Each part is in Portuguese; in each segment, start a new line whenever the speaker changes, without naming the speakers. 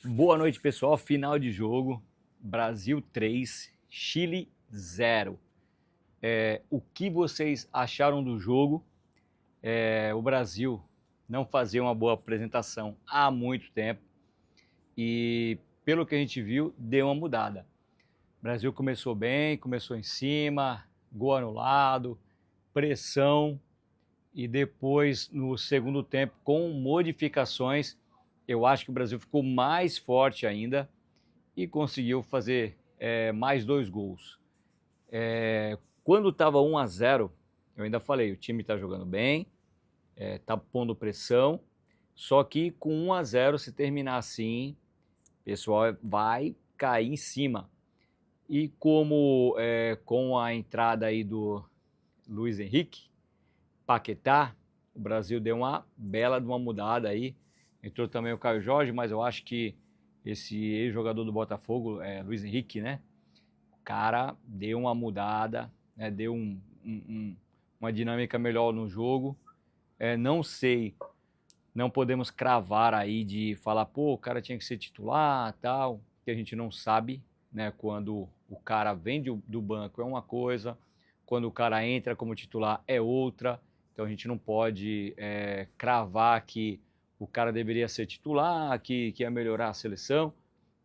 Boa noite, pessoal. Final de jogo. Brasil 3, Chile 0. O que vocês acharam do jogo? O Brasil não fazia uma boa apresentação há muito tempo e, pelo que a gente viu, deu uma mudada. O Brasil começou bem, começou em cima, gol anulado, pressão e depois, no segundo tempo, com modificações, eu acho que o Brasil ficou mais forte ainda e conseguiu fazer mais 2 gols. Quando estava 1-0, eu ainda falei, o time está jogando bem, está pondo pressão, só que com 1-0, se terminar assim, o pessoal vai cair em cima. E como com a entrada aí do Luiz Henrique, Paquetá, o Brasil deu uma bela de uma mudada aí. Entrou também o Caio Jorge, mas eu acho que esse ex-jogador do Botafogo, Luiz Henrique, né? O cara deu uma mudada, né? Deu uma dinâmica melhor no jogo. Não sei, não podemos cravar aí de falar, pô, o cara tinha que ser titular, tal, que a gente não sabe, né? Quando o cara vem do banco é uma coisa, quando o cara entra como titular é outra. Então a gente não pode cravar que o cara deveria ser titular, que ia melhorar a seleção,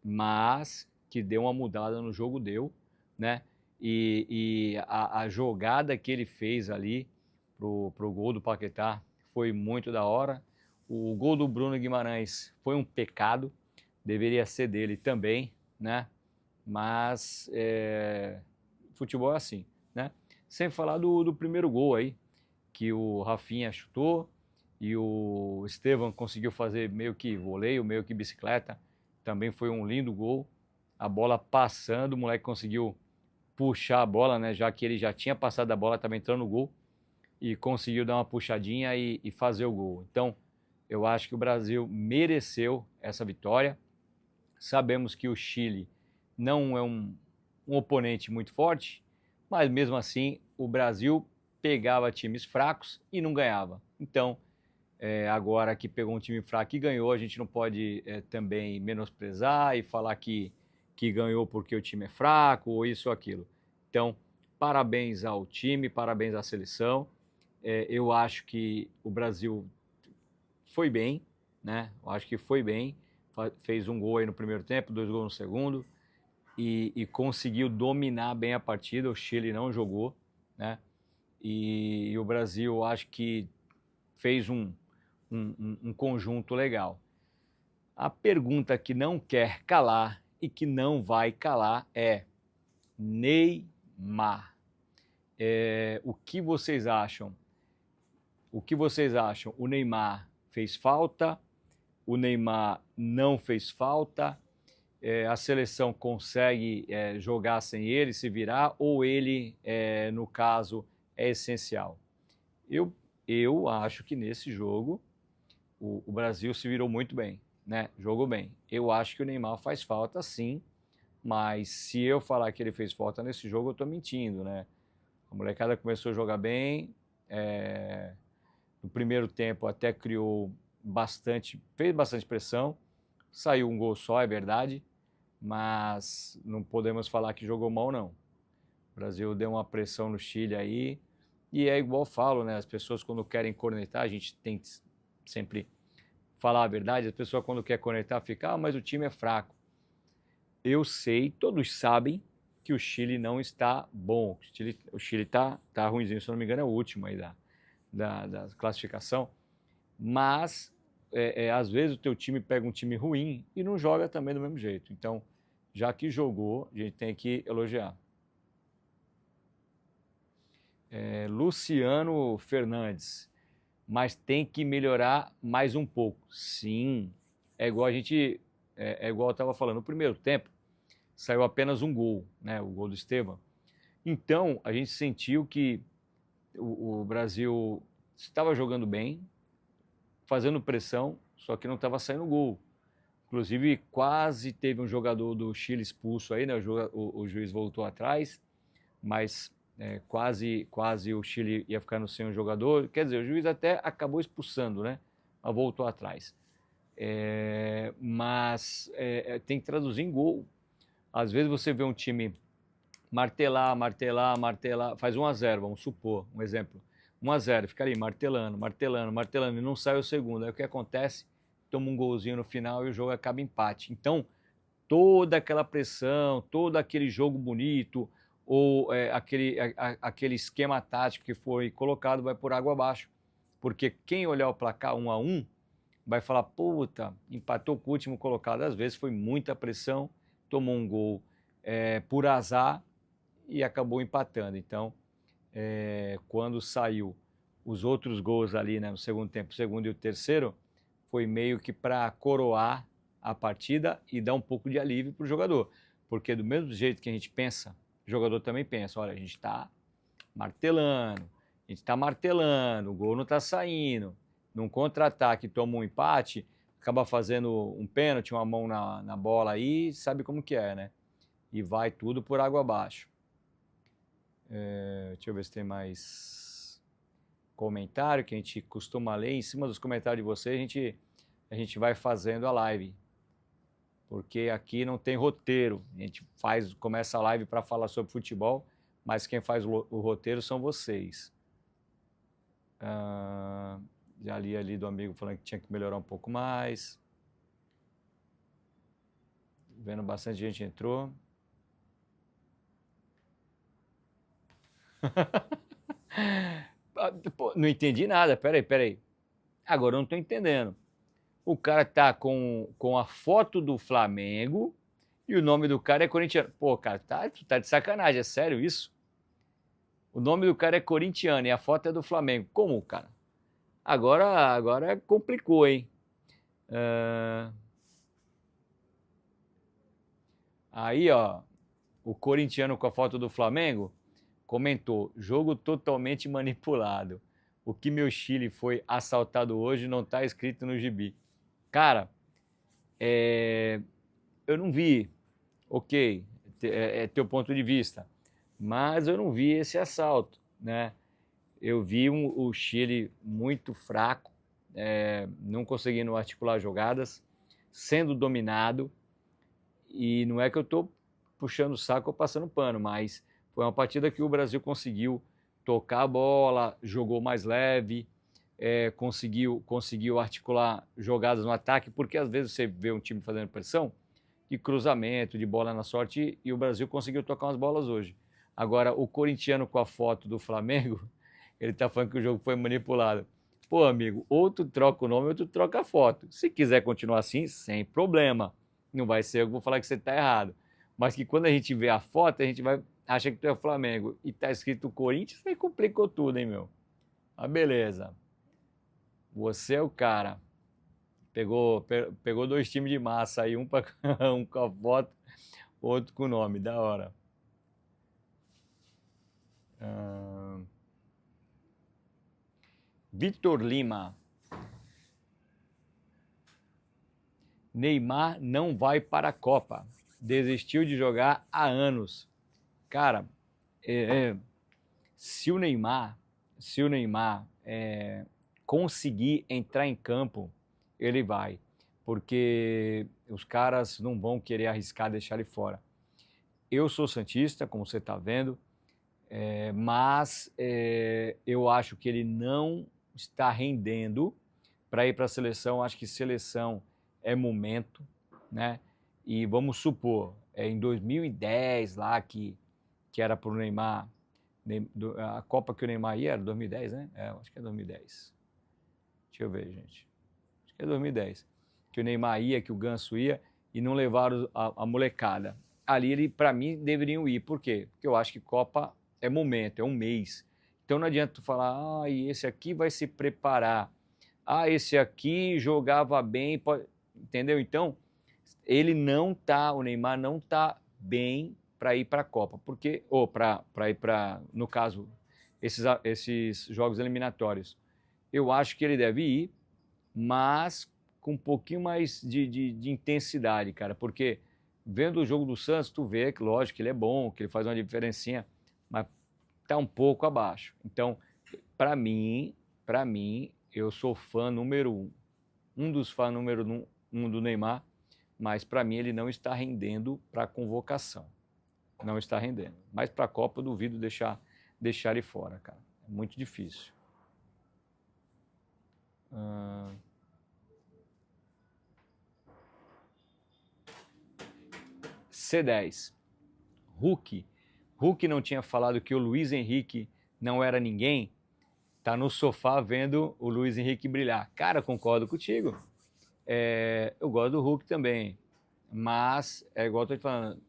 mas que deu uma mudada no jogo, deu, né? E a jogada que ele fez ali pro gol do Paquetá foi muito da hora. O gol do Bruno Guimarães foi um pecado, deveria ser dele também, né? Mas futebol é assim, né? Sem falar do primeiro gol aí, que o Rafinha chutou e o Estevam conseguiu fazer meio que voleio, meio que bicicleta. Também foi um lindo gol. A bola passando, o moleque conseguiu puxar a bola, né? Já que ele já tinha passado a bola, estava entrando no gol e conseguiu dar uma puxadinha e fazer o gol. Então, eu acho que o Brasil mereceu essa vitória. Sabemos que o Chile não é um oponente muito forte, mas mesmo assim o Brasil pegava times fracos e não ganhava. Então, agora que pegou um time fraco e ganhou, a gente não pode também menosprezar e falar que ganhou porque o time é fraco ou isso ou aquilo. Então, parabéns ao time, parabéns à seleção. Eu acho que o Brasil foi bem, né? Eu acho que foi bem. Fez um gol aí no primeiro tempo, 2 gols no segundo e conseguiu dominar bem a partida. O Chile não jogou, né? E o Brasil, acho que fez um conjunto legal. A pergunta que não quer calar e que não vai calar é Neymar. O que vocês acham? O que vocês acham? O Neymar fez falta? O Neymar não fez falta? A seleção consegue jogar sem ele, se virar? Ou ele, no caso, é essencial? Eu acho que nesse jogo o Brasil se virou muito bem, né? Jogou bem. Eu acho que o Neymar faz falta sim, mas se eu falar que ele fez falta nesse jogo, eu estou mentindo, né? A molecada começou a jogar bem, no primeiro tempo até criou bastante, fez bastante pressão, saiu um gol só, é verdade, mas não podemos falar que jogou mal, não. O Brasil deu uma pressão no Chile aí, e é igual eu falo, né? As pessoas quando querem cornetar, a gente tem que sempre falar a verdade, as pessoas quando quer cornetar ficam, mas o time é fraco. Eu sei, todos sabem que o Chile não está bom. O Chile tá ruimzinho, se eu não me engano é o último aí da classificação. Mas, às vezes o teu time pega um time ruim e não joga também do mesmo jeito. Então, já que jogou, a gente tem que elogiar. Luciano Fernandes, mas tem que melhorar mais um pouco. Sim, é igual eu estava falando, no primeiro tempo saiu apenas um gol, né, o gol do Estevam. Então, a gente sentiu que o Brasil estava jogando bem, fazendo pressão, só que não estava saindo gol. Inclusive, quase teve um jogador do Chile expulso aí, né? O juiz voltou atrás, mas quase o Chile ia ficar sem um jogador. Quer dizer, o juiz até acabou expulsando, né? Mas voltou atrás. Mas tem que traduzir em gol. Às vezes você vê um time martelar, martelar, martelar, faz 1 a 0, vamos supor, um exemplo. 1 a 0, fica ali martelando, martelando, martelando, e não sai o segundo. Aí o que acontece? Toma um golzinho no final e o jogo acaba empate. Então, toda aquela pressão, todo aquele jogo bonito, ou aquele esquema tático que foi colocado vai por água abaixo. Porque quem olhar o placar 1 a 1 vai falar, puta, empatou com o último colocado. Às vezes foi muita pressão, tomou um gol por azar e acabou empatando. Então, quando saiu os outros gols ali, né, no segundo tempo, o segundo e o terceiro, foi meio que para coroar a partida e dar um pouco de alívio para o jogador. Porque do mesmo jeito que a gente pensa, o jogador também pensa, olha, a gente está martelando, o gol não está saindo. Num contra-ataque, toma um empate, acaba fazendo um pênalti, uma mão na bola aí, sabe como que é, né? E vai tudo por água abaixo. Deixa eu ver se tem mais comentário que a gente costuma ler. Em cima dos comentários de vocês, a gente vai fazendo a live. Porque aqui não tem roteiro. A gente começa a live para falar sobre futebol, mas quem faz o roteiro são vocês. Já li ali do amigo falando que tinha que melhorar um pouco mais. Vendo bastante gente entrou. Pô, não entendi nada, peraí. Agora eu não tô entendendo. O cara tá com a foto do Flamengo e o nome do cara é corintiano. Pô, cara, tu tá de sacanagem, é sério isso? O nome do cara é corintiano e a foto é do Flamengo. Como, cara? Agora complicou, hein? Aí, ó, o corintiano com a foto do Flamengo comentou, jogo totalmente manipulado. O que meu Chile foi assaltado hoje não está escrito no gibi. Cara, eu não vi, ok, é teu ponto de vista, mas eu não vi esse assalto, né? Eu vi o Chile muito fraco, não conseguindo articular jogadas, sendo dominado, e não é que eu estou puxando o saco ou passando pano, mas foi uma partida que o Brasil conseguiu tocar a bola, jogou mais leve, conseguiu articular jogadas no ataque, porque às vezes você vê um time fazendo pressão, de cruzamento, de bola na sorte, e o Brasil conseguiu tocar umas bolas hoje. Agora, o corintiano com a foto do Flamengo, ele está falando que o jogo foi manipulado. Pô, amigo, ou tu troca o nome ou tu troca a foto. Se quiser continuar assim, sem problema. Não vai ser eu que vou falar que você está errado. Mas que quando a gente vê a foto, a gente acha que tu é o Flamengo e tá escrito Corinthians, aí complicou tudo, hein, meu? Mas beleza. Você é o cara. Pegou 2 times de massa aí, um com a foto, outro com o nome. Da hora. Vitor Lima. Neymar não vai para a Copa. Desistiu de jogar há anos. Cara, se o Neymar conseguir entrar em campo, ele vai. Porque os caras não vão querer arriscar deixar ele fora. Eu sou santista, como você está vendo, mas eu acho que ele não está rendendo para ir para a seleção. Acho que seleção é momento, né? E vamos supor, em 2010 lá que era para o Neymar, a Copa que o Neymar ia era 2010, né? Acho que é 2010. Deixa eu ver, gente. Acho que é 2010. Que o Neymar ia, que o Ganso ia e não levaram a molecada. Ali, para mim, deveriam ir. Por quê? Porque eu acho que Copa é momento, é um mês. Então não adianta tu falar, esse aqui vai se preparar. Esse aqui jogava bem, entendeu? Então, o Neymar não tá bem para ir para a Copa, ou para ir para, no caso, esses jogos eliminatórios. Eu acho que ele deve ir, mas com um pouquinho mais de intensidade, cara, porque vendo o jogo do Santos, tu vê que, lógico, que ele é bom, que ele faz uma diferencinha, mas tá um pouco abaixo. Então, para mim, eu sou fã número 1 um dos fãs número um do Neymar, mas para mim ele não está rendendo para a convocação. Não está rendendo. Mas para a Copa eu duvido deixar ele fora, cara. É muito difícil. C10. Hulk. Hulk não tinha falado que o Luiz Henrique não era ninguém. Tá no sofá vendo o Luiz Henrique brilhar. Cara, concordo contigo. Eu gosto do Hulk também. Mas, é igual eu tô te falando,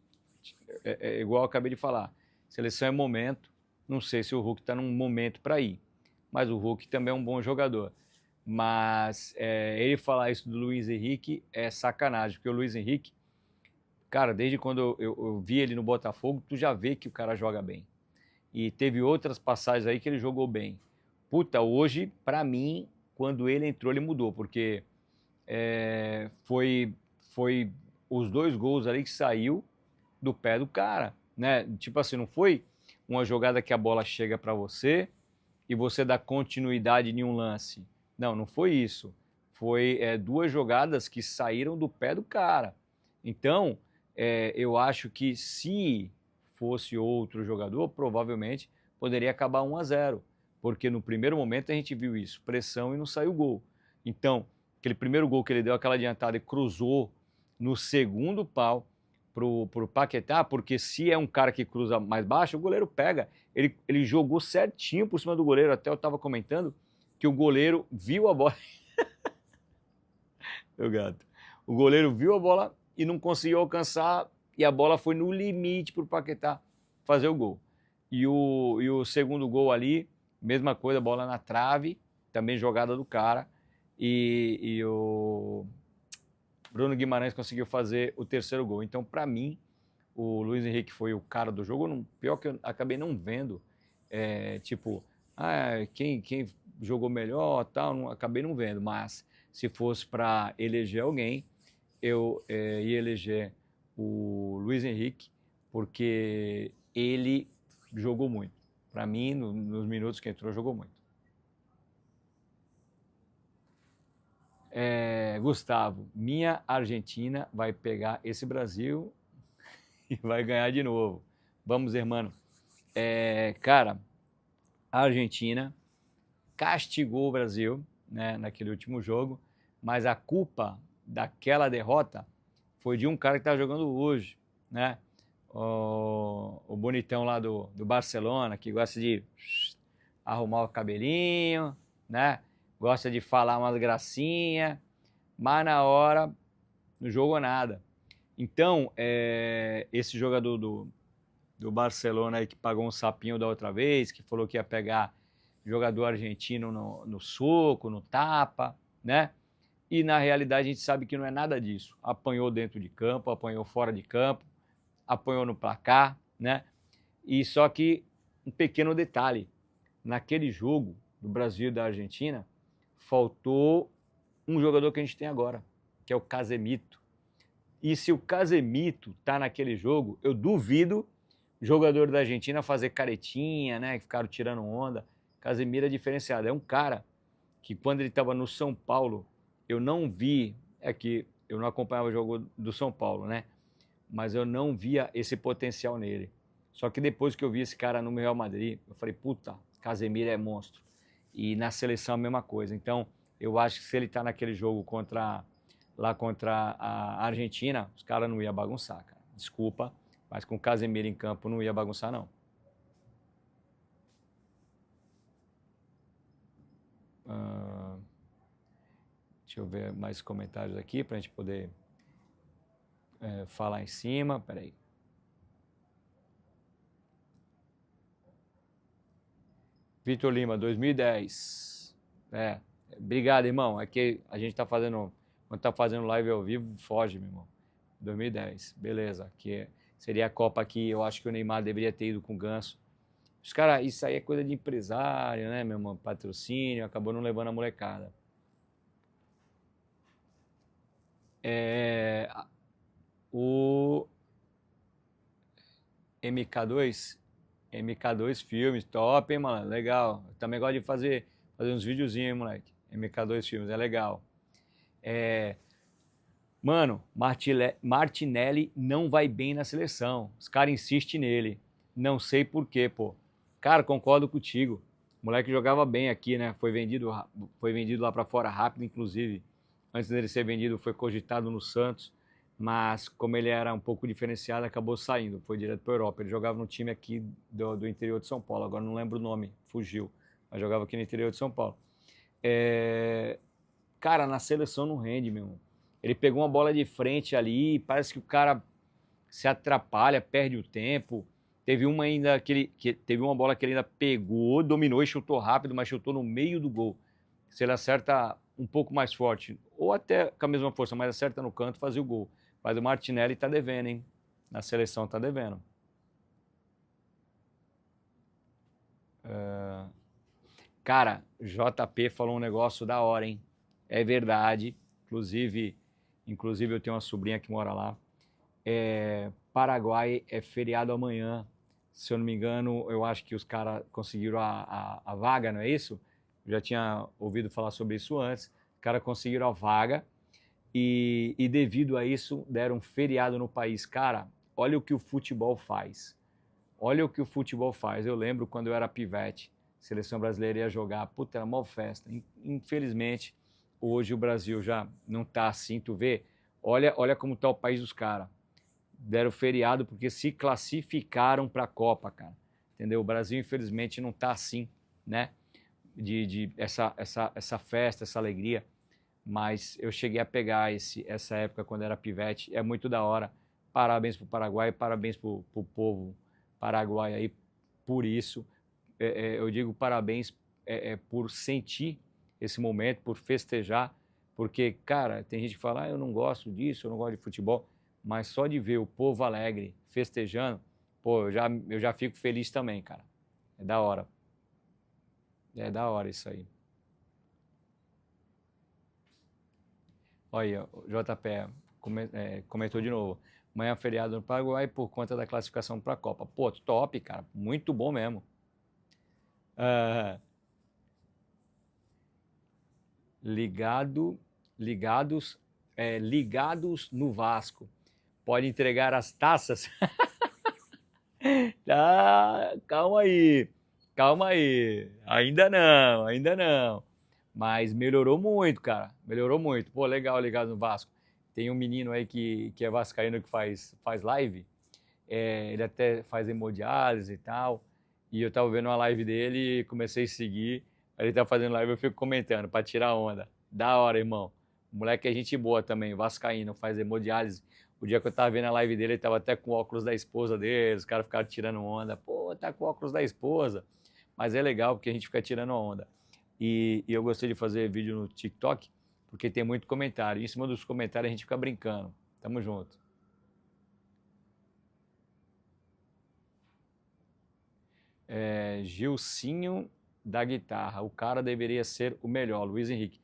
é igual eu acabei de falar. Seleção é momento. Não sei se o Hulk está num momento para ir. Mas o Hulk também é um bom jogador. Mas ele falar isso do Luiz Henrique é sacanagem. Porque o Luiz Henrique, cara, desde quando eu vi ele no Botafogo, tu já vê que o cara joga bem. E teve outras passagens aí que ele jogou bem. Puta, hoje, pra mim, quando ele entrou, ele mudou. Porque foi os 2 gols ali que saiu do pé do cara, né? Tipo assim, não foi uma jogada que a bola chega para você e você dá continuidade em um lance. Não, não foi isso. Foi 2 jogadas que saíram do pé do cara. Então, eu acho que se fosse outro jogador, provavelmente poderia acabar 1-0, porque no primeiro momento a gente viu isso, pressão e não saiu gol. Então, aquele primeiro gol que ele deu, aquela adiantada e cruzou no segundo pau pro Paquetá, porque se é um cara que cruza mais baixo, o goleiro pega. Ele jogou certinho por cima do goleiro, até eu estava comentando que o goleiro viu a bola. Meu gato. O goleiro viu a bola e não conseguiu alcançar, e a bola foi no limite para o Paquetá fazer o gol. E o segundo gol ali, mesma coisa, bola na trave, também jogada do cara, e o Bruno Guimarães conseguiu fazer o terceiro gol. Então, para mim, o Luiz Henrique foi o cara do jogo. Pior que eu acabei não vendo, quem jogou melhor, tal, acabei não vendo, mas se fosse para eleger alguém, eu ia eleger o Luiz Henrique, porque ele jogou muito. Para mim, nos minutos que entrou, jogou muito. Gustavo, minha Argentina vai pegar esse Brasil e vai ganhar de novo. Vamos, irmão. Cara, a Argentina castigou o Brasil, né, naquele último jogo, mas a culpa daquela derrota foi de um cara que está jogando hoje, né? O bonitão lá do Barcelona, que gosta de arrumar o cabelinho, né? Gosta de falar umas gracinhas, mas na hora não jogou nada. Então, esse jogador do Barcelona aí que pagou um sapinho da outra vez, que falou que ia pegar jogador argentino no soco, no tapa, né? E na realidade a gente sabe que não é nada disso. Apanhou dentro de campo, apanhou fora de campo, apanhou no placar, né? E só que um pequeno detalhe, naquele jogo do Brasil e da Argentina, faltou um jogador que a gente tem agora, que é o Casemiro. E se o Casemiro tá naquele jogo, eu duvido jogador da Argentina fazer caretinha, né? Que ficaram tirando onda. Casemiro é diferenciado. É um cara que quando ele estava no São Paulo, eu não vi, que eu não acompanhava o jogo do São Paulo, né? Mas eu não via esse potencial nele. Só que depois que eu vi esse cara no Real Madrid, eu falei, puta, Casemiro é monstro. E na seleção a mesma coisa. Então, eu acho que se ele tá naquele jogo lá contra a Argentina, os caras não iam bagunçar, cara. Desculpa, mas com o Casemiro em campo não ia bagunçar, não. Deixa eu ver mais comentários aqui para a gente poder falar em cima. Peraí. Vitor Lima, 2010. Obrigado, irmão. É que a gente tá fazendo, quando tá fazendo live ao vivo, foge, meu irmão. 2010, beleza. Que seria a Copa que eu acho que o Neymar deveria ter ido com o Ganso. Os caras, isso aí é coisa de empresário, né, meu irmão? Patrocínio, acabou não levando a molecada. O MK2 Filmes, top, hein, mano? Legal. Eu também gosto de fazer uns videozinhos, hein, moleque? MK2 Filmes, é legal. Mano, Martinelli não vai bem na seleção. Os caras insistem nele. Não sei por quê, pô. Cara, concordo contigo. O moleque jogava bem aqui, né? Foi vendido lá pra fora rápido, inclusive. Antes dele ser vendido, foi cogitado no Santos. Mas como ele era um pouco diferenciado, acabou saindo. Foi direto pra Europa. Ele jogava no time aqui do interior de São Paulo. Agora não lembro o nome, fugiu. Mas jogava aqui no interior de São Paulo. Cara, na seleção não rende, meu irmão. Ele pegou uma bola de frente ali, parece que o cara se atrapalha, perde o tempo. Teve uma ainda teve uma bola que ele ainda pegou, dominou e chutou rápido, mas chutou no meio do gol. Se ele acerta um pouco mais forte, ou até com a mesma força, mas acerta no canto, fazia o gol. Mas o Martinelli tá devendo, hein? Na seleção tá devendo. Cara, JP falou um negócio da hora, hein? É verdade. Inclusive eu tenho uma sobrinha que mora lá. Paraguai é feriado amanhã. Se eu não me engano, eu acho que os caras conseguiram a vaga, não é isso? Eu já tinha ouvido falar sobre isso antes. Os caras conseguiram a vaga e devido a isso deram um feriado no país. Cara, olha o que o futebol faz. Olha o que o futebol faz. Eu lembro quando eu era pivete, seleção brasileira ia jogar, puta, era mó festa. Infelizmente, hoje o Brasil já não tá assim, tu vê? Olha como tá o país dos caras. Deram feriado porque se classificaram para a Copa, cara. Entendeu? O Brasil, infelizmente, não tá assim, né? Essa festa, essa alegria. Mas eu cheguei a pegar essa época quando era pivete. É muito da hora. Parabéns pro Paraguai, parabéns pro povo paraguaio aí por isso. Eu digo parabéns por sentir esse momento, por festejar, porque, cara, tem gente que fala, eu não gosto disso, eu não gosto de futebol, mas só de ver o povo alegre, festejando, pô, eu já fico feliz também, cara. É da hora. É da hora isso aí. Olha aí, o JP comentou de novo. Amanhã é feriado no Paraguai por conta da classificação para a Copa. Pô, top, cara. Muito bom mesmo. Ah, ligados no Vasco. Pode entregar as taças? Calma aí. Calma aí. Ainda não, ainda não. Mas melhorou muito, cara. Melhorou muito. Pô, legal, ligado no Vasco. Tem um menino aí que é vascaíno que faz live. Ele até faz hemodiálise e tal. E eu tava vendo uma live dele e comecei a seguir. Aí ele tá fazendo live, eu fico comentando pra tirar onda. Da hora, irmão. O moleque é gente boa também, vascaíno, faz hemodiálise. O dia que eu tava vendo a live dele, ele tava até com o óculos da esposa dele, os caras ficaram tirando onda. Pô, tá com o óculos da esposa. Mas é legal porque a gente fica tirando onda. E eu gostei de fazer vídeo no TikTok, porque tem muito comentário. E em cima dos comentários a gente fica brincando. Tamo junto. Gilcinho da guitarra. O cara deveria ser o melhor, Luiz Henrique.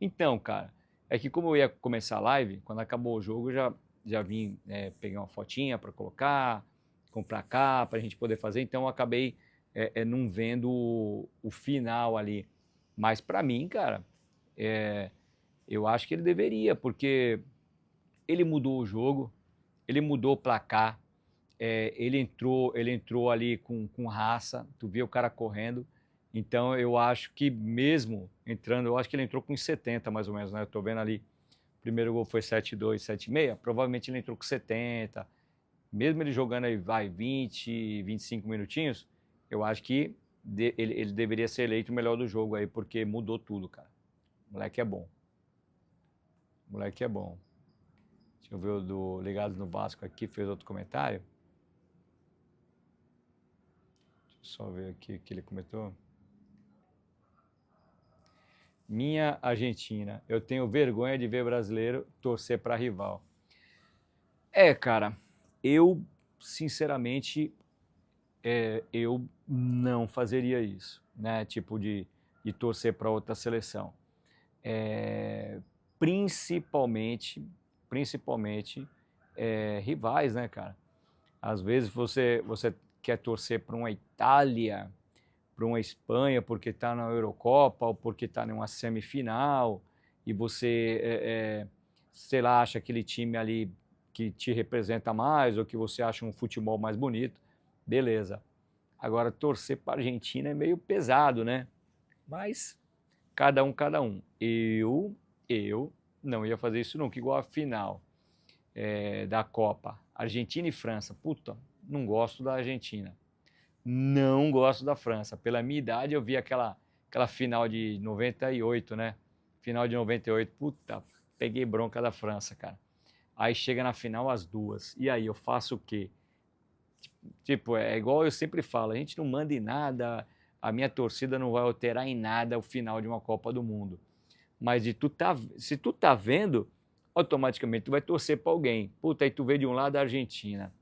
Então, cara, é que como eu ia começar a live, quando acabou o jogo, eu já vim pegar uma fotinha para colocar, comprar cá, para a gente poder fazer. Então, eu acabei não vendo o final ali. Mas para mim, cara, eu acho que ele deveria, porque ele mudou o jogo, ele mudou o placar, ele entrou ali com raça, tu vê o cara correndo. Então eu acho que mesmo entrando, eu acho que ele entrou com 70 mais ou menos, né? Eu tô vendo ali, o primeiro gol foi 7-2, 7-6, provavelmente ele entrou com 70. Mesmo ele jogando aí, 20, 25 minutinhos, eu acho que ele deveria ser eleito o melhor do jogo aí, porque mudou tudo, cara. O moleque é bom. O moleque é bom. Deixa eu ver o do Ligados no Vasco aqui, fez outro comentário. Deixa eu só ver aqui o que ele comentou. Minha Argentina, eu tenho vergonha de ver brasileiro torcer para rival. Cara, eu sinceramente eu não fazeria isso, né? Tipo de torcer para outra seleção. Principalmente rivais, né, cara? Às vezes você quer torcer para uma Itália, para uma Espanha porque está na Eurocopa ou porque está numa semifinal. e você, sei lá, acha aquele time ali que te representa mais ou que você acha um futebol mais bonito, beleza. Agora, torcer para a Argentina é meio pesado, né? Mas cada um, cada um. Eu não ia fazer isso nunca, igual a final da Copa. Argentina e França. Puta, não gosto da Argentina. Não gosto da França. Pela minha idade, eu vi aquela final de 98, né? Final de 98. Puta, peguei bronca da França, cara. Aí chega na final as duas. E aí, eu faço o quê? Tipo, é igual eu sempre falo, a gente não manda em nada, a minha torcida não vai alterar em nada o final de uma Copa do Mundo. Mas se tu tá vendo, automaticamente tu vai torcer para alguém. Puta, aí tu vê de um lado a Argentina.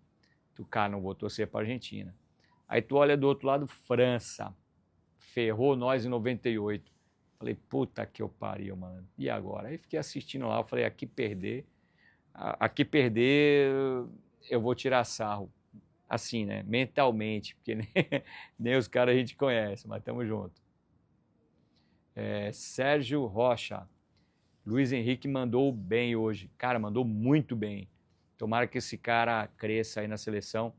Tu, cara, não vou torcer para a Argentina. Aí tu olha do outro lado, França. Ferrou nós em 98. Falei, puta que eu pariu, mano. E agora? Aí fiquei assistindo lá, eu falei, aqui perder, eu vou tirar sarro. Assim, né? Mentalmente, porque nem os caras a gente conhece, mas tamo junto. Sérgio Rocha. Luiz Henrique mandou bem hoje. Cara, mandou muito bem. Tomara que esse cara cresça aí na seleção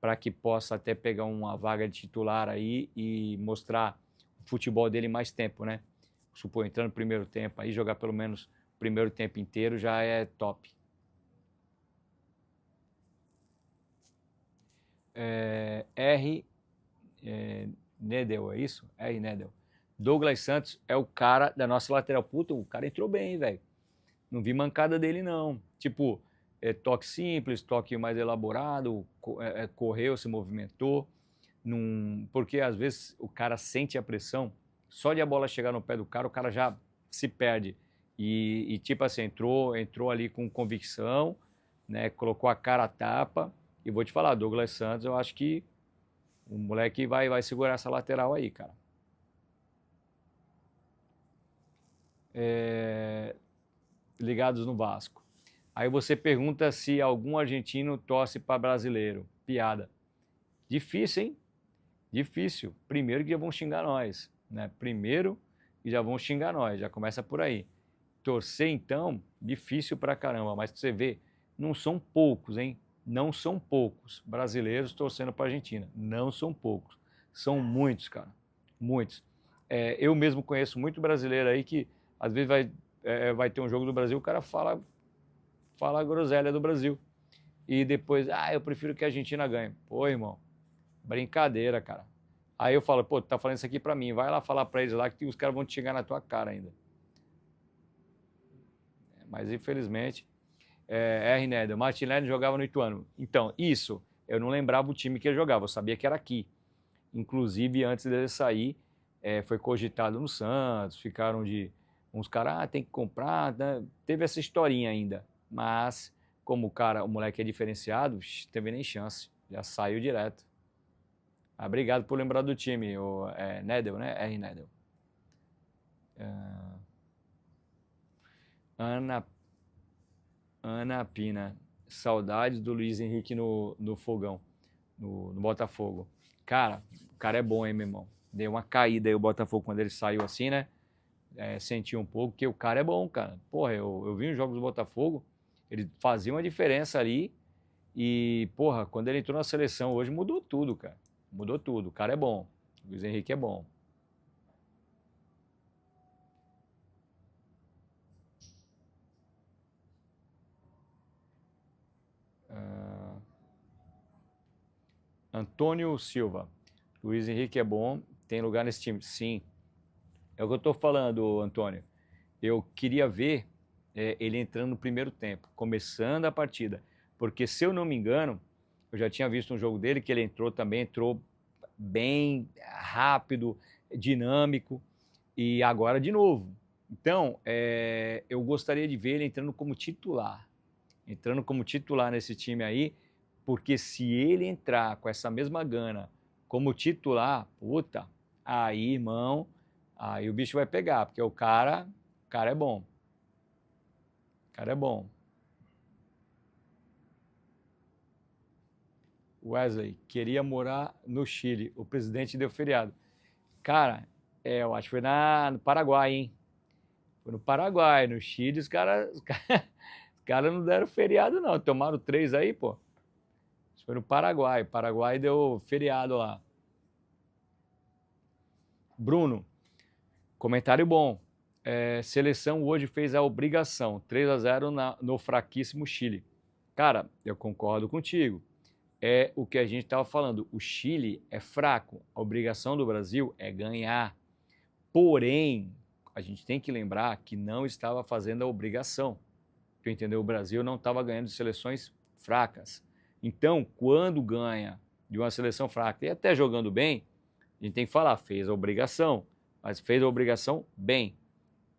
para que possa até pegar uma vaga de titular aí e mostrar o futebol dele mais tempo, né? Supor, entrar no primeiro tempo aí, jogar pelo menos o primeiro tempo inteiro já é top. Nedel, é isso? R. Nedel. Douglas Santos é o cara da nossa lateral. Puta, o cara entrou bem, velho. Não vi mancada dele, não. Tipo, toque simples, toque mais elaborado, correu, se movimentou. Porque às vezes o cara sente a pressão, só de a bola chegar no pé do cara, o cara já se perde. E tipo assim, entrou ali com convicção, né? Colocou a cara a tapa. E vou te falar, Douglas Santos, eu acho que o moleque vai segurar essa lateral aí, cara. Ligados no Vasco. Aí você pergunta se algum argentino torce para brasileiro. Piada. Difícil, hein? Difícil. Primeiro que já vão xingar nós, né? Primeiro que já vão xingar nós, já começa por aí. Torcer, então, difícil pra caramba, mas pra você ver, não são poucos, hein? Não são poucos brasileiros torcendo pra Argentina. Não são poucos. São muitos, cara. Muitos. Eu mesmo conheço muito brasileiro aí que às vezes vai ter um jogo do Brasil, o cara fala a groselha do Brasil. E depois, eu prefiro que a Argentina ganhe. Pô, irmão, brincadeira, cara. Aí eu falo, pô, tu tá falando isso aqui pra mim, vai lá falar pra eles lá que os caras vão te xingar na tua cara ainda. Mas infelizmente, R. Nedel, Martinelli jogava no Ituano. Então, isso, eu não lembrava o time que ele jogava, eu sabia que era aqui. Inclusive, antes dele sair, foi cogitado no Santos, ficaram de uns caras, tem que comprar, né? Teve essa historinha ainda. Mas, como o moleque é diferenciado, teve nem chance, já saiu direto. Obrigado por lembrar do time, o Nedel, né? R. Nedel. Ana Pina, saudades do Luiz Henrique no Fogão, no Botafogo. Cara, o cara é bom, hein, meu irmão? Deu uma caída aí o Botafogo quando ele saiu assim, né? Senti um pouco, que o cara é bom, cara. Porra, eu vi os jogos do Botafogo, ele fazia uma diferença ali e, porra, quando ele entrou na seleção hoje mudou tudo, cara. Mudou tudo. O cara é bom. O Luiz Henrique é bom. Antônio Silva. Luiz Henrique é bom, tem lugar nesse time. Sim. É o que eu tô falando, Antônio. Eu queria ver ele entrando no primeiro tempo, começando a partida. Porque, se eu não me engano, eu já tinha visto um jogo dele que ele entrou bem rápido, dinâmico, e agora de novo. Então, eu gostaria de ver ele entrando como titular. Entrando como titular nesse time aí, porque se ele entrar com essa mesma gana como titular, puta, aí, irmão, aí o bicho vai pegar, porque o cara é bom. O cara é bom. Wesley, queria morar no Chile. O presidente deu feriado. Cara, eu acho que foi no Paraguai, hein? Foi no Paraguai, no Chile, os caras cara não deram feriado, não. Tomaram 3 aí, pô. Isso foi no Paraguai. Paraguai deu feriado lá. Bruno, comentário bom. Seleção hoje fez a obrigação. 3-0 no fraquíssimo Chile. Cara, eu concordo contigo. É o que a gente estava falando. O Chile é fraco. A obrigação do Brasil é ganhar. Porém, a gente tem que lembrar que não estava fazendo a obrigação. Tu entendeu? O Brasil não estava ganhando de seleções fracas. Então, quando ganha de uma seleção fraca e até jogando bem, a gente tem que falar, fez a obrigação, mas fez a obrigação bem.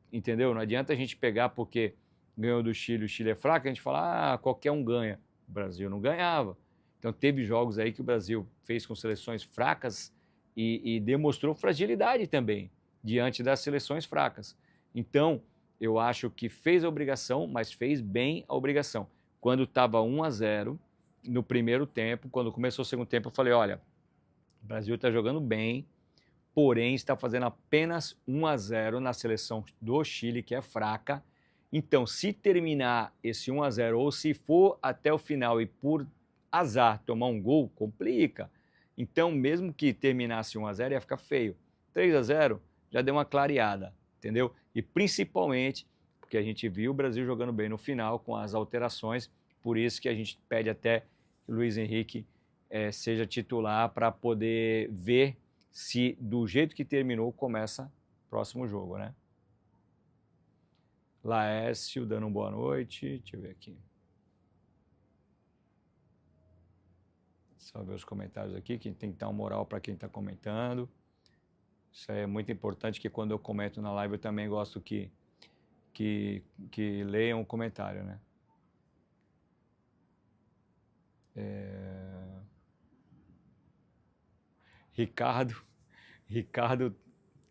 Entendeu? Não adianta a gente pegar porque ganhou do Chile, o Chile é fraco, a gente fala, qualquer um ganha. O Brasil não ganhava. Então, teve jogos aí que o Brasil fez com seleções fracas e demonstrou fragilidade também diante das seleções fracas. Então, eu acho que fez a obrigação, mas fez bem a obrigação. Quando estava 1-0 no primeiro tempo, quando começou o segundo tempo, eu falei, olha, o Brasil está jogando bem, porém está fazendo apenas 1-0 na seleção do Chile, que é fraca. Então, se terminar esse 1-0 ou se for até o final e por azar tomar um gol, complica. Então, mesmo que terminasse 1-0, ia ficar feio. 3-0 já deu uma clareada, entendeu? E principalmente porque a gente viu o Brasil jogando bem no final com as alterações, por isso que a gente pede até que o Luiz Henrique seja titular para poder ver se do jeito que terminou começa o próximo jogo, né? Laércio dando uma boa noite, deixa eu ver aqui. Só ver os comentários aqui, que tem que dar uma moral para quem está comentando. Isso é muito importante, que quando eu comento na live eu também gosto que leiam o comentário, né? Ricardo,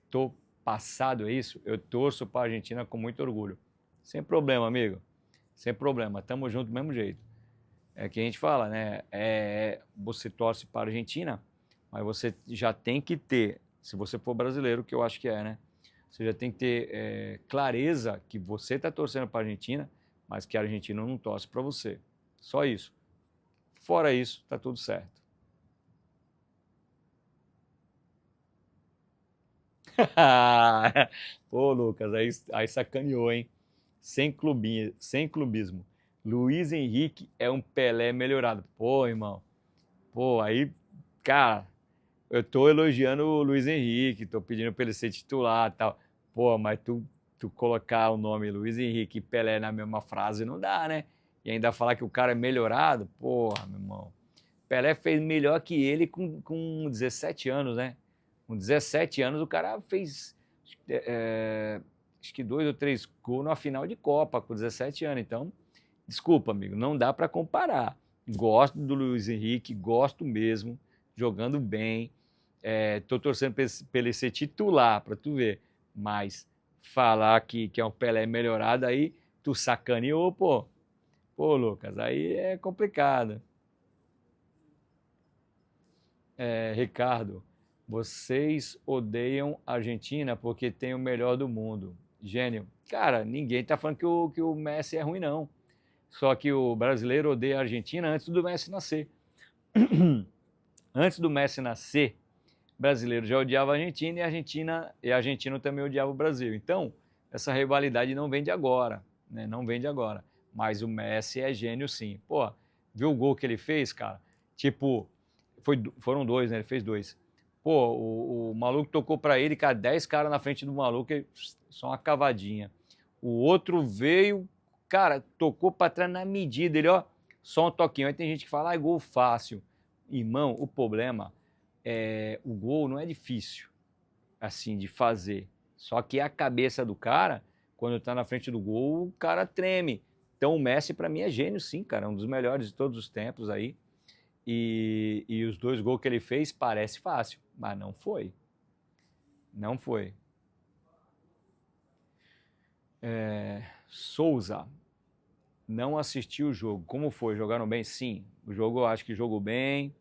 tô passado, é isso? Eu torço para a Argentina com muito orgulho. Sem problema, amigo. Sem problema, tamo junto do mesmo jeito. É que a gente fala, né? Você torce para a Argentina, mas você já tem que ter, se você for brasileiro, que eu acho que né? Você já tem que ter clareza que você está torcendo para a Argentina, mas que a Argentina não torce para você. Só isso. Fora isso, tá tudo certo. Pô, Lucas, aí sacaneou, hein? Sem clubismo. Luiz Henrique é um Pelé melhorado. Pô, irmão. Pô, aí, cara, eu tô elogiando o Luiz Henrique, tô pedindo pra ele ser titular e tal. Pô, mas tu colocar o nome Luiz Henrique e Pelé na mesma frase não dá, né? E ainda falar que o cara é melhorado, porra, meu irmão. Pelé fez melhor que ele com 17 anos, né? Com 17 anos o cara fez acho que 2 ou 3 gols na final de Copa com 17 anos. Então, desculpa, amigo, não dá para comparar. Gosto do Luiz Henrique, gosto mesmo, jogando bem. Tô torcendo para ele ser titular, para tu ver. Mas falar que é um Pelé melhorado, aí tu sacaneou, pô. Pô, Lucas, aí é complicado. Ricardo, vocês odeiam a Argentina porque tem o melhor do mundo. Gênio. Cara, ninguém tá falando que o Messi é ruim, não. Só que o brasileiro odeia a Argentina antes do Messi nascer. Antes do Messi nascer, o brasileiro já odiava a Argentina e a Argentina também odiava o Brasil. Então, essa rivalidade não vem de agora, né? Não vem de agora. Mas o Messi é gênio, sim. Pô, viu o gol que ele fez, cara? Tipo, foram 2, né? Ele fez 2. Pô, o maluco tocou pra ele, cara, 10 caras na frente do maluco, só uma cavadinha. O outro veio, cara, tocou pra trás na medida, ele, ó, só um toquinho. Aí tem gente que fala, gol fácil. Irmão, o problema o gol não é difícil, assim, de fazer. Só que a cabeça do cara, quando tá na frente do gol, o cara treme. Então o Messi, pra mim, é gênio, sim, cara, é um dos melhores de todos os tempos aí. E os 2 gols que ele fez parece fácil, mas não foi. Não foi. Souza, não assistiu o jogo. Como foi? Jogaram bem? Sim. O jogo eu acho que jogou bem,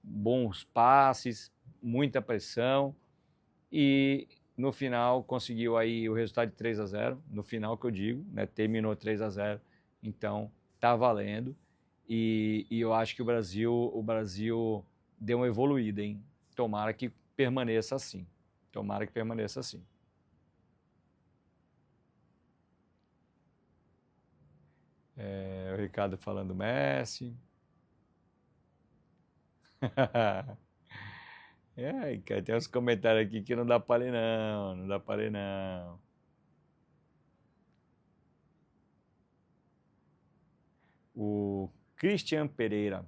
bons passes, muita pressão. E no final conseguiu aí o resultado de 3-0, no final que eu digo, né? Terminou 3-0, então tá valendo. E eu acho que o Brasil deu uma evoluída, hein? Tomara que permaneça assim. Tomara que permaneça assim. O Ricardo falando Messi. Cara, tem uns comentários aqui que não dá pra ler não, não dá pra ler não. O Christian Pereira.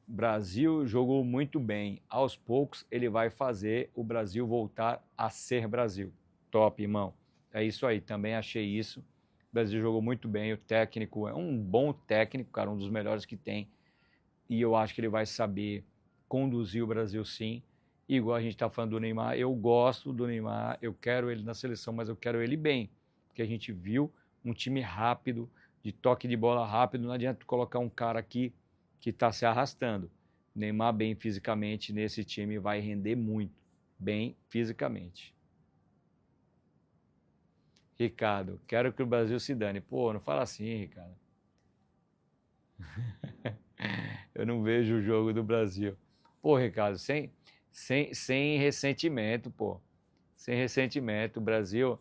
Brasil jogou muito bem. Aos poucos ele vai fazer o Brasil voltar a ser Brasil. Top, irmão. É isso aí, também achei isso. O Brasil jogou muito bem, o técnico é um bom técnico, cara, um dos melhores que tem. E eu acho que ele vai saber conduzir o Brasil sim. Igual a gente está falando do Neymar, eu gosto do Neymar, eu quero ele na seleção, mas eu quero ele bem. Porque a gente viu um time rápido, de toque de bola rápido, não adianta colocar um cara aqui que está se arrastando. Neymar bem fisicamente nesse time vai render muito, bem fisicamente. Ricardo, quero que o Brasil se dane. Pô, não fala assim, Ricardo. Eu não vejo o jogo do Brasil. Pô, Ricardo, sem ressentimento, pô. Sem ressentimento. O Brasil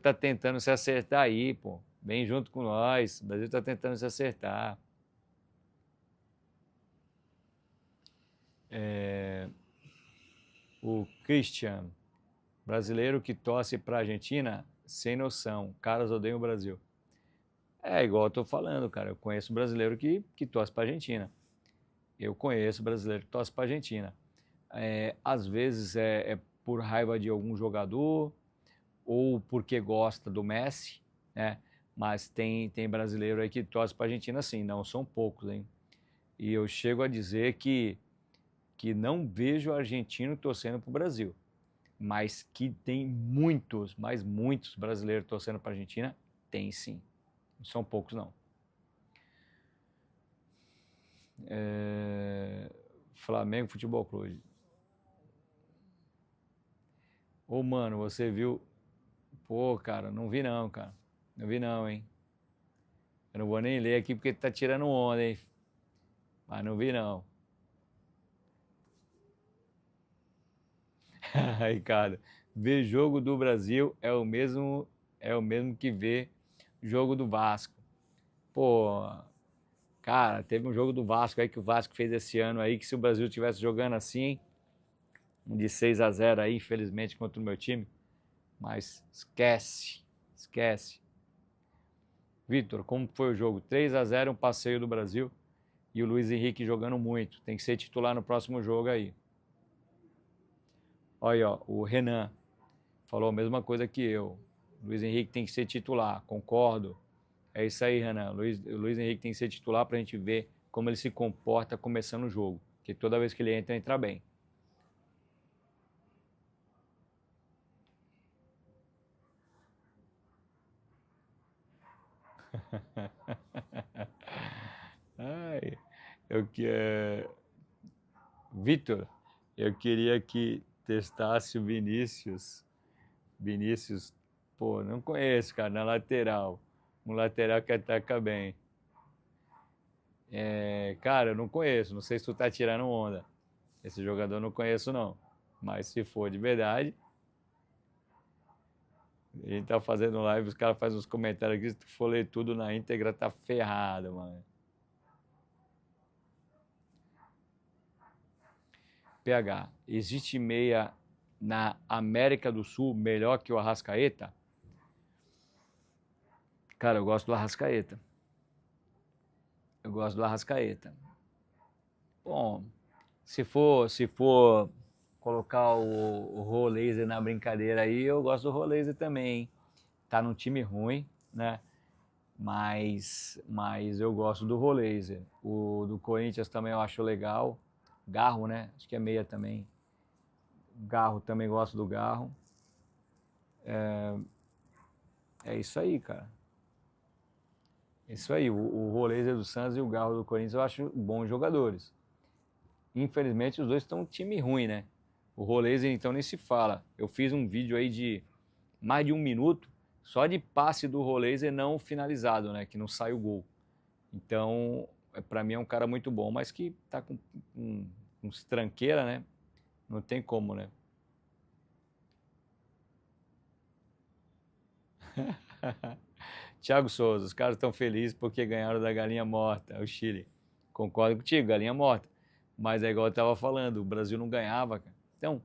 tá tentando se acertar aí, pô. Vem junto com nós. O Brasil tá tentando se acertar. O Christian, brasileiro que torce pra Argentina, sem noção. Caras odeiam o Brasil. É igual eu tô falando, cara. Eu conheço brasileiro que torce pra Argentina. Eu conheço brasileiro que torce pra Argentina. Às vezes é por raiva de algum jogador ou porque gosta do Messi, né? Mas tem brasileiro aí que torce para a Argentina sim, não são poucos, hein? E eu chego a dizer que não vejo argentino torcendo para o Brasil, mas que tem muitos, mas muitos brasileiros torcendo para a Argentina, tem sim. Não são poucos não. Flamengo Futebol Clube. Ô, mano, você viu? Pô, cara, não vi não, cara. Não vi não, hein? Eu não vou nem ler aqui porque tá tirando onda, hein? Mas não vi não. Ricardo, ver jogo do Brasil é o mesmo que ver jogo do Vasco. Pô, cara, teve um jogo do Vasco aí que o Vasco fez esse ano aí, que se o Brasil tivesse jogando assim, um de 6-0 aí, infelizmente, contra o meu time, mas esquece, esquece. Vitor, como foi o jogo? 3-0, um passeio do Brasil e o Luiz Henrique jogando muito. Tem que ser titular no próximo jogo aí. Olha, ó, o Renan falou a mesma coisa que eu. Luiz Henrique tem que ser titular, concordo. É isso aí, Renan. Luiz Henrique tem que ser titular para a gente ver como ele se comporta começando o jogo. Porque toda vez que ele entra bem. Ai, eu que Vitor, eu queria que testasse o Vinícius. Vinícius, pô, não conheço, cara, na lateral. Um lateral que ataca bem. Cara, eu não conheço, não sei se tu tá tirando onda. Esse jogador eu não conheço, não. Mas se for de verdade, a gente tá fazendo live, os caras fazem uns comentários aqui, se tu for ler tudo na íntegra, tá ferrado, mano. PH, existe meia na América do Sul melhor que o Arrascaeta? Cara, eu gosto do Arrascaeta. Eu gosto do Arrascaeta. Bom, se for colocar o Rolaser na brincadeira aí, eu gosto do Rolaser também, hein? Tá num time ruim, né? Mas eu gosto do Rolaser. O do Corinthians também eu acho legal. Garro, né? Acho que é meia também. Garro, também gosto do Garro. É isso aí, cara. É isso aí. O Rolaser do Santos e o Garro do Corinthians eu acho bons jogadores. Infelizmente os dois estão um time ruim, né? O Roleza, então, nem se fala. Eu fiz um vídeo aí de mais de 1 minuto só de passe do Roleza não finalizado, né? Que não sai o gol. Então, para mim é um cara muito bom, mas que tá com uns tranqueira, né? Não tem como, né? Thiago Souza, os caras estão felizes porque ganharam da galinha morta, o Chile. Concordo contigo, galinha morta. Mas é igual eu estava falando, o Brasil não ganhava, cara. Então,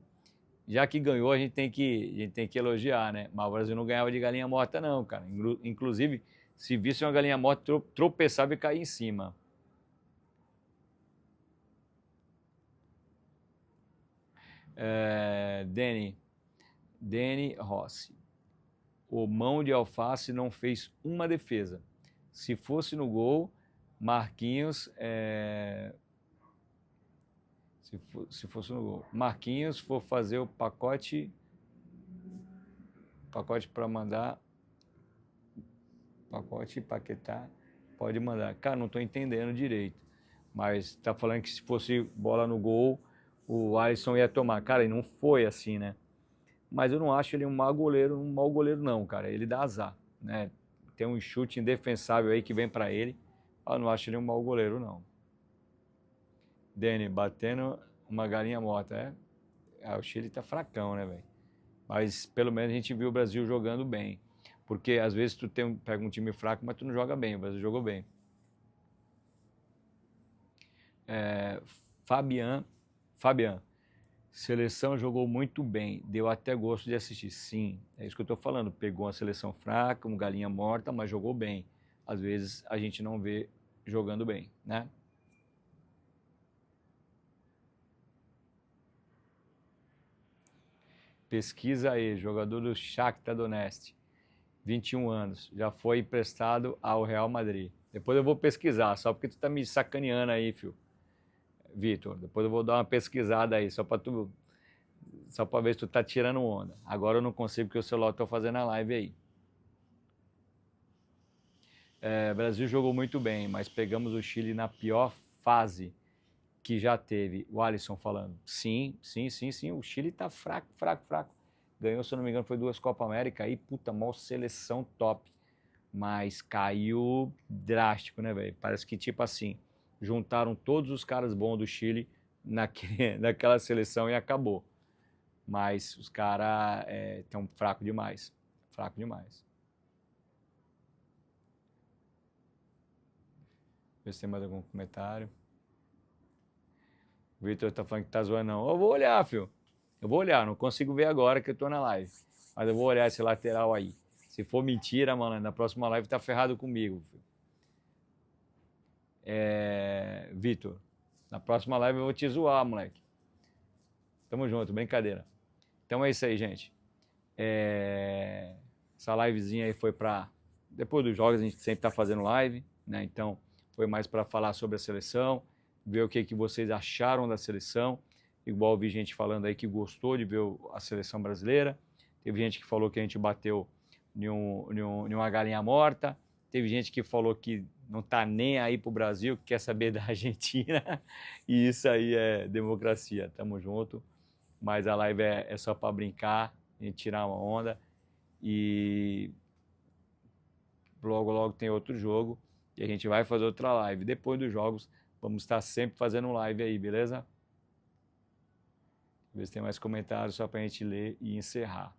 já que ganhou, a gente tem que elogiar, né? Mas o Brasil não ganhava de galinha morta, não, cara. Inclusive, se visse uma galinha morta, tropeçava e caía em cima. Dani Rossi. O mão de alface não fez uma defesa. Se fosse no gol, Marquinhos. Se fosse no gol, Marquinhos for fazer o pacote para mandar. Pacote Paquetá, pode mandar. Cara, não estou entendendo direito. Mas tá falando que se fosse bola no gol, o Alisson ia tomar. Cara, e não foi assim, né? Mas eu não acho ele um mau goleiro não, cara. Ele dá azar, né? Tem um chute indefensável aí que vem para ele. Eu não acho ele um mau goleiro, não. Dani, batendo uma galinha morta, o Chile tá fracão, né, velho? Mas pelo menos a gente viu o Brasil jogando bem. Porque às vezes tu pega um time fraco, mas tu não joga bem. O Brasil jogou bem. Fabian, seleção jogou muito bem, deu até gosto de assistir. Sim, é isso que eu estou falando. Pegou uma seleção fraca, uma galinha morta, mas jogou bem. Às vezes a gente não vê jogando bem, né? Pesquisa aí, jogador do Shakhtar Donetsk, 21 anos, já foi emprestado ao Real Madrid. Depois eu vou pesquisar, só porque tu tá me sacaneando aí, filho. Vitor, depois eu vou dar uma pesquisada aí, só para ver se tu tá tirando onda. Agora eu não consigo porque o celular tá fazendo a live aí. Brasil jogou muito bem, mas pegamos o Chile na pior fase que já teve. O Alisson falando. Sim. O Chile tá fraco. Ganhou, se eu não me engano, foi 2 Copa América aí, puta, mó seleção top. Mas caiu drástico, né, velho? Parece que, tipo assim, juntaram todos os caras bons do Chile naquela seleção e acabou. Mas os caras estão fracos demais. Ver se tem mais algum comentário. O Vitor tá falando que tá zoando, não. Eu vou olhar, filho. Eu vou olhar, não consigo ver agora que eu tô na live. Mas eu vou olhar esse lateral aí. Se for mentira, mano, na próxima live tá ferrado comigo, filho. Vitor, na próxima live eu vou te zoar, moleque. Tamo junto, brincadeira. Então é isso aí, gente. Essa livezinha aí foi pra... Depois dos jogos a gente sempre tá fazendo live, né? Então foi mais para falar sobre a seleção, ver o que vocês acharam da seleção. Igual vi gente falando aí que gostou de ver a seleção brasileira. Teve gente que falou que a gente bateu em uma galinha morta. Teve gente que falou que não tá nem aí pro Brasil, que quer saber da Argentina. E isso aí é democracia. Tamo junto. Mas a live é só para brincar, a gente tirar uma onda. E logo tem outro jogo. E a gente vai fazer outra live. Depois dos jogos, vamos estar sempre fazendo live aí, beleza? Ver se tem mais comentários só pra gente ler e encerrar.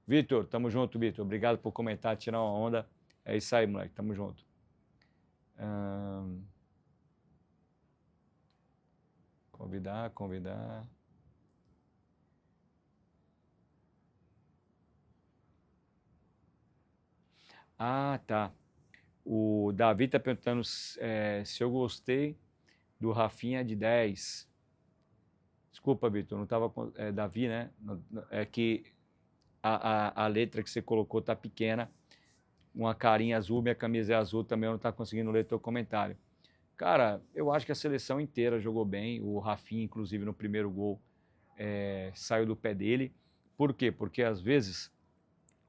Vitor, tamo junto, Vitor. Obrigado por comentar, tirar uma onda. É isso aí, moleque. Tamo junto. Convidar. Ah, tá. O Davi tá perguntando se eu gostei do Rafinha de 10. Desculpa, Vitor, não tava com... Davi, né? É que a letra que você colocou tá pequena. Uma carinha azul, minha camisa é azul, também eu não tá conseguindo ler teu comentário. Cara, eu acho que a seleção inteira jogou bem. O Rafinha, inclusive, no primeiro gol, saiu do pé dele. Por quê? Porque às vezes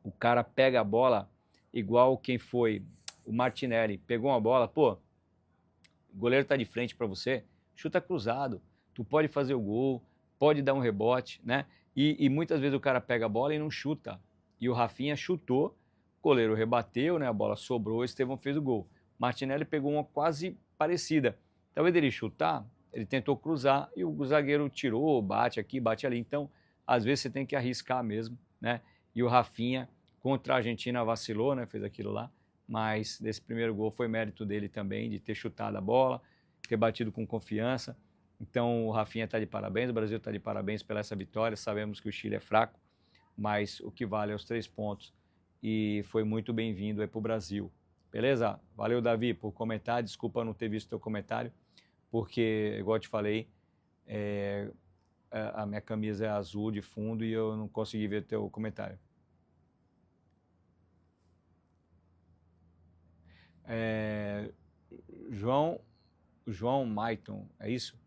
o cara pega a bola igual quem foi o Martinelli. Pegou uma bola, pô, o goleiro tá de frente para você, chuta cruzado. Tu pode fazer o gol, pode dar um rebote, né? E muitas vezes o cara pega a bola e não chuta. E o Rafinha chutou, o goleiro rebateu, né? A bola sobrou, o Estevão fez o gol. Martinelli pegou uma quase parecida. Talvez ele chutar, ele tentou cruzar e o zagueiro tirou, bate aqui, bate ali. Então, às vezes você tem que arriscar mesmo, né? E o Rafinha contra a Argentina vacilou, né? Fez aquilo lá. Mas desse primeiro gol foi mérito dele também, de ter chutado a bola, ter batido com confiança. Então o Rafinha está de parabéns, o Brasil está de parabéns pela essa vitória. Sabemos que o Chile é fraco, mas o que vale é os 3 pontos. E foi muito bem-vindo aí para o Brasil. Beleza? Valeu, Davi, por comentar. Desculpa não ter visto o teu comentário, porque, igual eu te falei, a minha camisa é azul de fundo e eu não consegui ver o teu comentário. João Maiton, é isso?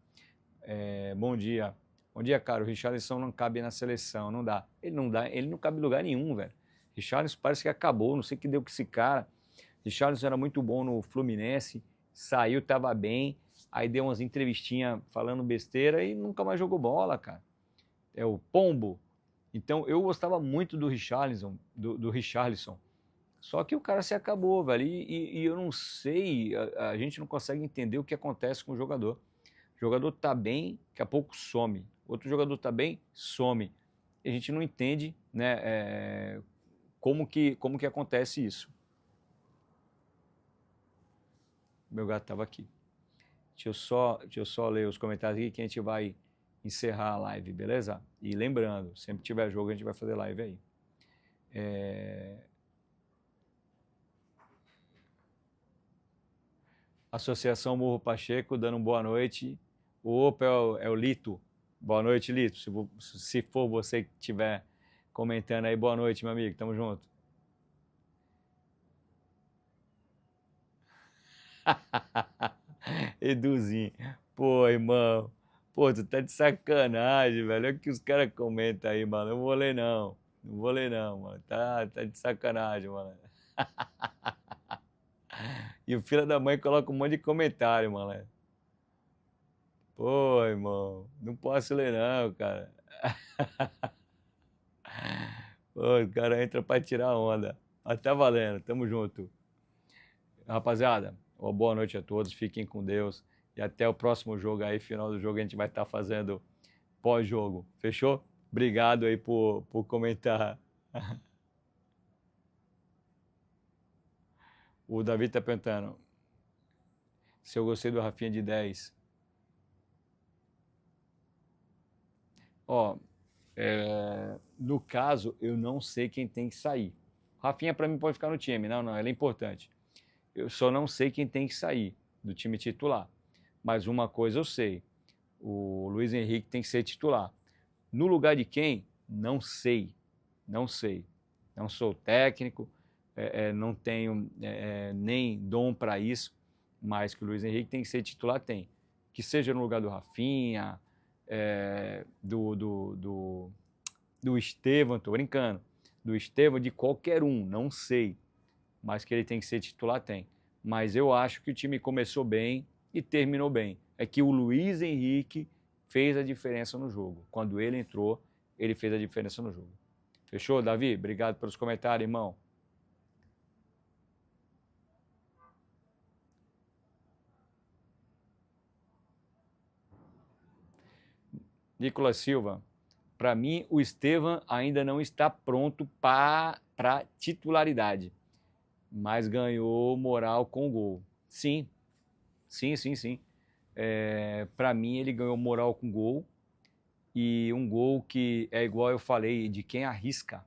Bom dia. Bom dia, cara. O Richarlison não cabe na seleção, não dá. Ele não cabe em lugar nenhum, velho. Richarlison parece que acabou, não sei o que deu com esse cara. Richarlison era muito bom no Fluminense, saiu, tava bem, aí deu umas entrevistinhas falando besteira e nunca mais jogou bola, cara. É o Pombo. Então, eu gostava muito do Richarlison, do Richarlison. Só que o cara se acabou, velho. E eu não sei, a gente não consegue entender o que acontece com o jogador. O jogador tá bem, daqui a pouco some. Outro jogador tá bem, some. E a gente não entende, né, como que acontece isso. Meu gato estava aqui. Deixa eu só ler os comentários aqui que a gente vai encerrar a live, beleza? E lembrando, sempre que tiver jogo a gente vai fazer live aí. Associação Morro Pacheco dando boa noite. O Opa é o Lito. Boa noite, Lito. Se for você que estiver comentando aí, boa noite, meu amigo. Tamo junto. Eduzinho. Pô, irmão. Pô, tu tá de sacanagem, velho. Olha o que os caras comentam aí, mano. Eu não vou ler, não. Não vou ler, não, mano. Tá de sacanagem, mano. E o filho da mãe coloca um monte de comentário, mano. Pô, irmão. Não posso ler, não, cara. Pô, o cara entra pra tirar onda. Mas tá valendo. Tamo junto. Rapaziada, uma boa noite a todos. Fiquem com Deus. E até o próximo jogo aí. Final do jogo a gente vai estar fazendo pós-jogo. Fechou? Obrigado aí por comentar. O David tá perguntando se eu gostei do Rafinha de 10. Ó, no caso, eu não sei quem tem que sair. Rafinha para mim pode ficar no time. Não, ele é importante. Eu só não sei quem tem que sair do time titular. Mas uma coisa eu sei. O Luiz Henrique tem que ser titular. No lugar de quem? Não sei. Não sei. Não sou técnico, não tenho nem dom para isso, mas que o Luiz Henrique tem que ser titular, tem. Que seja no lugar do Rafinha, do Estevão, tô brincando. Do Estevão, de qualquer um, não sei. Mas que ele tem que ser titular, tem. Mas eu acho que o time começou bem e terminou bem. É que o Luiz Henrique fez a diferença no jogo. Quando ele entrou, ele fez a diferença no jogo. Fechou, Davi? Obrigado pelos comentários, irmão. Nicolas Silva, para mim o Estevão ainda não está pronto para titularidade, mas ganhou moral com o gol. Sim. Para mim ele ganhou moral com gol, e um gol que é igual eu falei, de quem arrisca.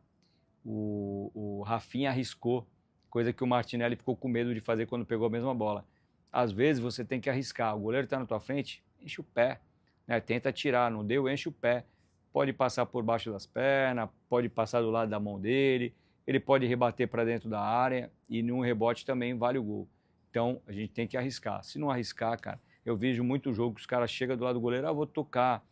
O Rafinha arriscou, coisa que o Martinelli ficou com medo de fazer quando pegou a mesma bola. Às vezes você tem que arriscar, o goleiro está na tua frente, enche o pé, né? Tenta tirar, não deu, enche o pé. Pode passar por baixo das pernas, pode passar do lado da mão dele, ele pode rebater para dentro da área e num rebote também vale o gol. Então a gente tem que arriscar. Se não arriscar, cara, eu vejo muito jogo que os caras chegam do lado do goleiro, vou tocar,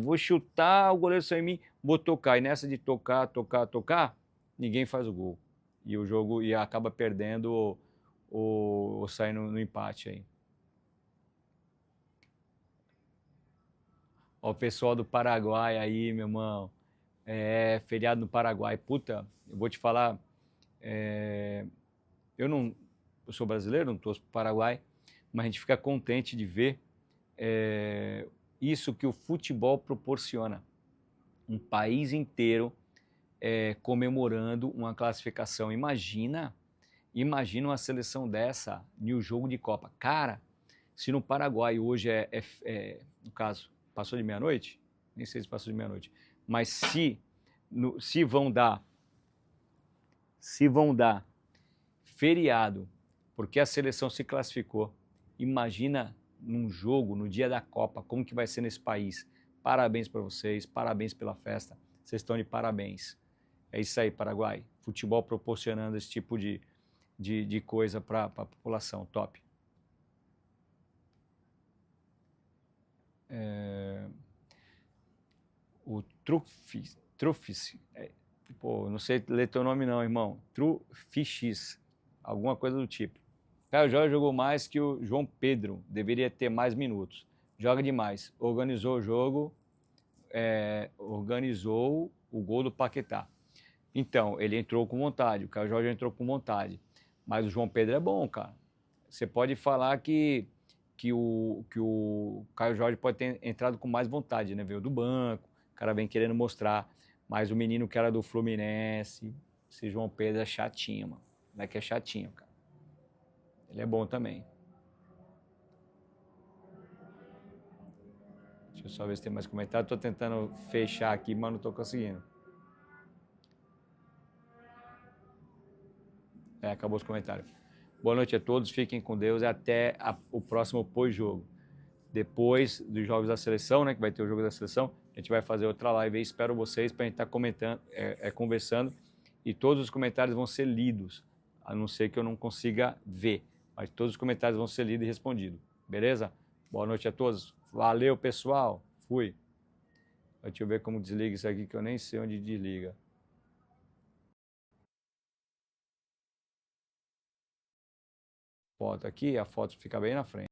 vou chutar, o goleiro sai em mim, vou tocar. E nessa de tocar, ninguém faz o gol. E o jogo acaba perdendo ou saindo no empate aí. Ó, o pessoal do Paraguai aí, meu irmão. É, feriado no Paraguai. Puta, eu vou te falar. é, eu não eu sou brasileiro, não torço pro Paraguai, mas a gente fica contente de ver é, isso que o futebol proporciona. Um país inteiro comemorando uma classificação. Imagina uma seleção dessa em um jogo de Copa. Cara, se no Paraguai hoje no caso, passou de meia-noite? Nem sei se passou de meia-noite. Mas se vão dar feriado porque a seleção se classificou, imagina num jogo, no dia da Copa, como que vai ser nesse país. Parabéns para vocês, parabéns pela festa. Vocês estão de parabéns. É isso aí, Paraguai. Futebol proporcionando esse tipo de coisa para a população. Top. O Trufis, pô, não sei ler teu nome não, irmão. Trufix, alguma coisa do tipo. Caio Jorge jogou mais que o João Pedro, deveria ter mais minutos. Joga demais. Organizou o jogo, organizou o gol do Paquetá. Então, ele entrou com vontade, o Caio Jorge entrou com vontade. Mas o João Pedro é bom, cara. Você pode falar que o Caio Jorge pode ter entrado com mais vontade, né? Veio do banco, o cara vem querendo mostrar. Mas o menino que era do Fluminense, esse João Pedro é chatinho, mano. Não é que é chatinho, cara. Ele é bom também. Deixa eu só ver se tem mais comentário. Tô tentando fechar aqui, mas não tô conseguindo. Acabou os comentários. Boa noite a todos, fiquem com Deus e até o próximo pós-jogo. Depois dos jogos da seleção, né, que vai ter o jogo da seleção, a gente vai fazer outra live aí, espero vocês para a gente estar comentando, conversando, e todos os comentários vão ser lidos, a não ser que eu não consiga ver, mas todos os comentários vão ser lidos e respondidos, beleza? Boa noite a todos, valeu pessoal, fui. Deixa eu ver como desliga isso aqui, que eu nem sei onde desliga. Foto aqui, a foto fica bem na frente.